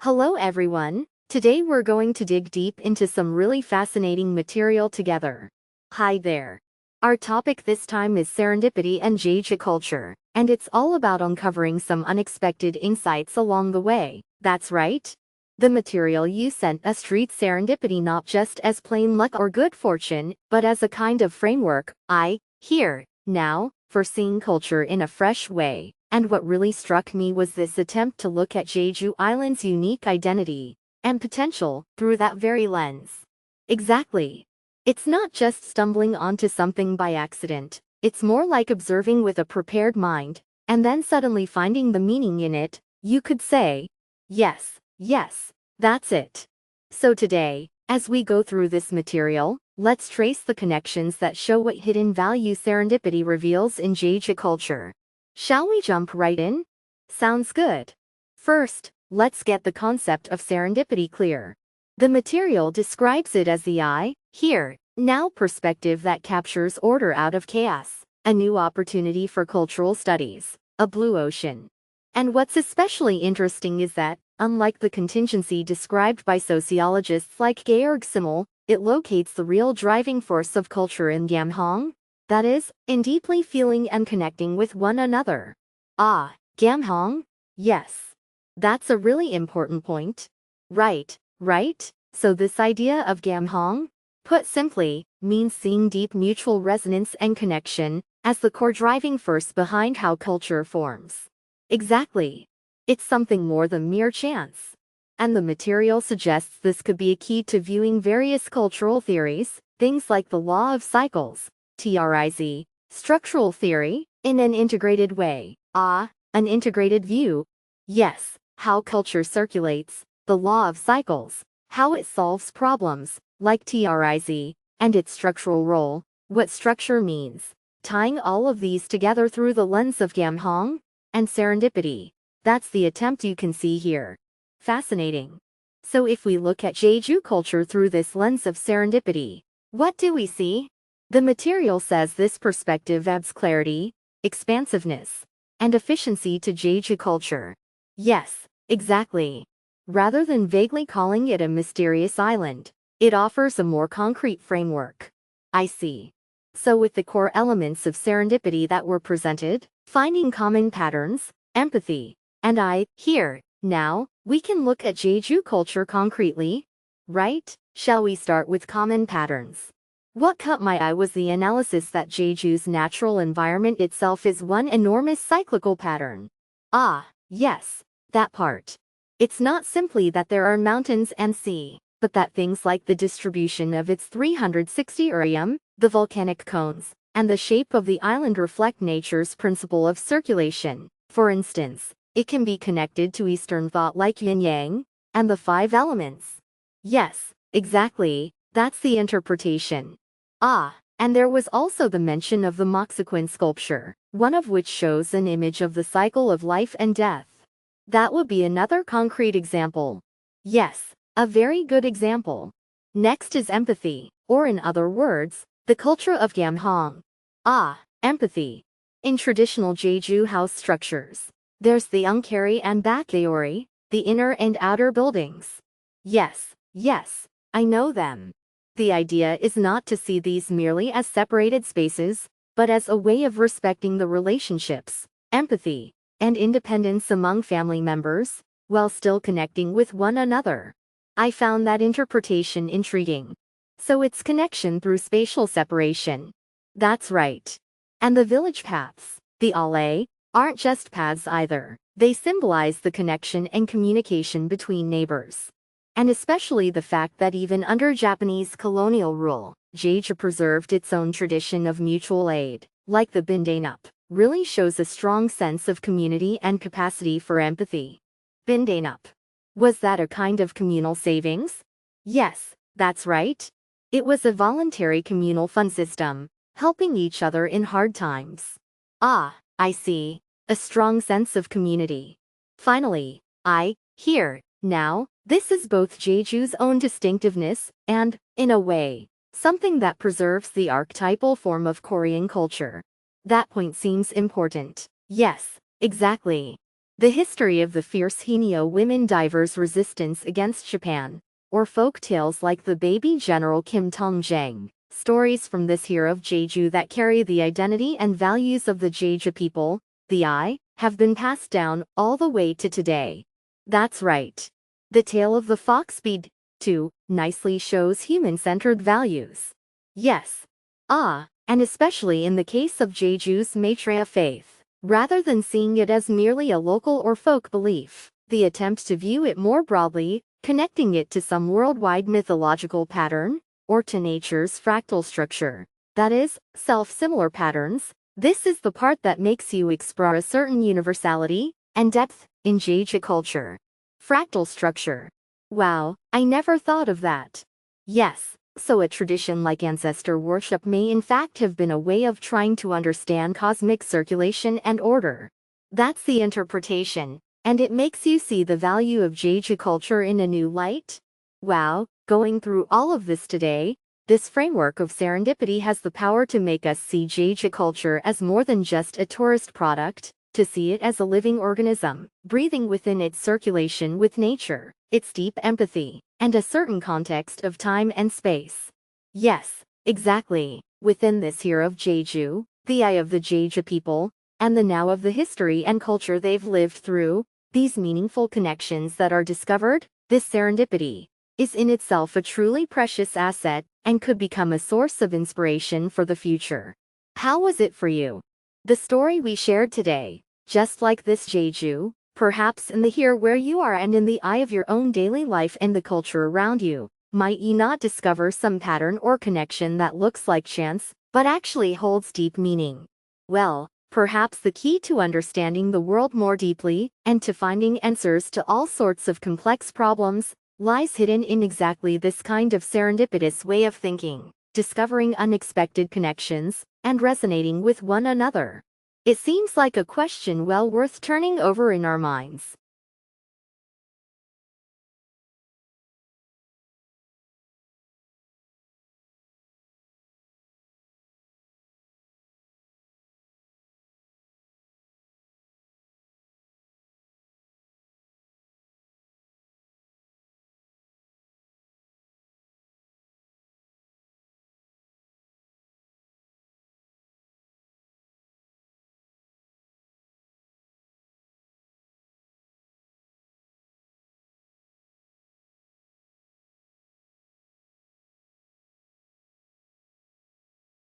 Hello everyone, today we're going to dig deep into some really fascinating material together. Hi there. Our topic this time is serendipity and Jeju culture, and it's all about uncovering some unexpected insights along the way. That's right. The material you sent us treats serendipity not just as plain luck or good fortune, but as a kind of framework, here, now, for seeing culture in a fresh way. And what really struck me was this attempt to look at Jeju Island's unique identity and potential through that very lens. Exactly. It's not just stumbling onto something by accident, it's more like observing with a prepared mind, and then suddenly finding the meaning in it. You could say, yes, that's it. So today, as we go through this material, let's trace the connections that show what hidden value serendipity reveals in Jeju culture. Shall we jump right in? Sounds good. First, let's get the concept of serendipity clear. The material describes it as the here, now perspective that captures order out of chaos, a new opportunity for cultural studies, a blue ocean. And what's especially interesting is that, unlike the contingency described by sociologists like Georg Simmel, it locates the real driving force of culture in Gamhong. That is, in deeply feeling and connecting with one another. Gamhong? Yes. That's a really important point. Right? So this idea of Gamhong, put simply, means seeing deep mutual resonance and connection as the core driving force behind how culture forms. Exactly. It's something more than mere chance. And the material suggests this could be a key to viewing various cultural theories, things like the law of cycles, TRIZ, structural theory, in an integrated way. An integrated view. Yes, how culture circulates, the law of cycles, how it solves problems, like TRIZ, and its structural role, what structure means. Tying all of these together through the lens of Gamhong and serendipity. That's the attempt you can see here. Fascinating. So if we look at Jeju culture through this lens of serendipity, what do we see? The material says this perspective adds clarity, expansiveness, and efficiency to Jeju culture. Yes, exactly. Rather than vaguely calling it a mysterious island, it offers a more concrete framework. I see. So with the core elements of serendipity that were presented, finding common patterns, empathy, and here, now, we can look at Jeju culture concretely. Right? Shall we start with common patterns? What caught my eye was the analysis that Jeju's natural environment itself is one enormous cyclical pattern. Yes, that part. It's not simply that there are mountains and sea, but that things like the distribution of its 360 area, the volcanic cones, and the shape of the island reflect nature's principle of circulation. For instance, it can be connected to Eastern thought like yin-yang, and the five elements. Yes, exactly, that's the interpretation. And there was also the mention of the Moxiquin sculpture, one of which shows an image of the cycle of life and death. That would be another concrete example. Yes, a very good example. Next is empathy, or in other words, the culture of Gamhong. Empathy. In traditional Jeju house structures, there's the Unkari and Bakyeori, the inner and outer buildings. Yes, I know them. The idea is not to see these merely as separated spaces, but as a way of respecting the relationships, empathy, and independence among family members, while still connecting with one another. I found that interpretation intriguing. So it's connection through spatial separation. That's right. And the village paths, the ale, aren't just paths either. They symbolize the connection and communication between neighbors. And especially the fact that even under Japanese colonial rule, Jeju preserved its own tradition of mutual aid, like the bindaenup, really shows a strong sense of community and capacity for empathy. Bindaenup. Was that a kind of communal savings? Yes, that's right. It was a voluntary communal fund system, helping each other in hard times. I see. A strong sense of community. Finally, here, now, this is both Jeju's own distinctiveness and, in a way, something that preserves the archetypal form of Korean culture. That point seems important. Yes, exactly. The history of the fierce Haenyeo women divers' resistance against Japan, or folk tales like the baby General Kim Tong-jang, stories from this year of Jeju that carry the identity and values of the Jeju people, the I, have been passed down all the way to today. That's right. The tale of the fox speed, too, nicely shows human-centered values. Yes. And especially in the case of Jeju's Maitreya faith. Rather than seeing it as merely a local or folk belief, the attempt to view it more broadly, connecting it to some worldwide mythological pattern, or to nature's fractal structure, that is, self-similar patterns, this is the part that makes you explore a certain universality and depth in Jeju culture. Fractal structure. Wow, I never thought of that. Yes. So a tradition like ancestor worship may in fact have been a way of trying to understand cosmic circulation and order. That's the interpretation, and it makes you see the value of Jeju culture in a new light? Wow, going through all of this today, this framework of serendipity has the power to make us see Jeju culture as more than just a tourist product, to see it as a living organism, breathing within its circulation with nature, its deep empathy, and a certain context of time and space. Yes, exactly. Within this here of Jeju, the I of the Jeju people, and the now of the history and culture they've lived through, these meaningful connections that are discovered, this serendipity, is in itself a truly precious asset and could become a source of inspiration for the future. How was it for you? The story we shared today, just like this Jeju, perhaps in the here where you are and in the eye of your own daily life and the culture around you, might you not discover some pattern or connection that looks like chance, but actually holds deep meaning? Well, perhaps the key to understanding the world more deeply, and to finding answers to all sorts of complex problems, lies hidden in exactly this kind of serendipitous way of thinking, discovering unexpected connections, and resonating with one another. It seems like a question well worth turning over in our minds.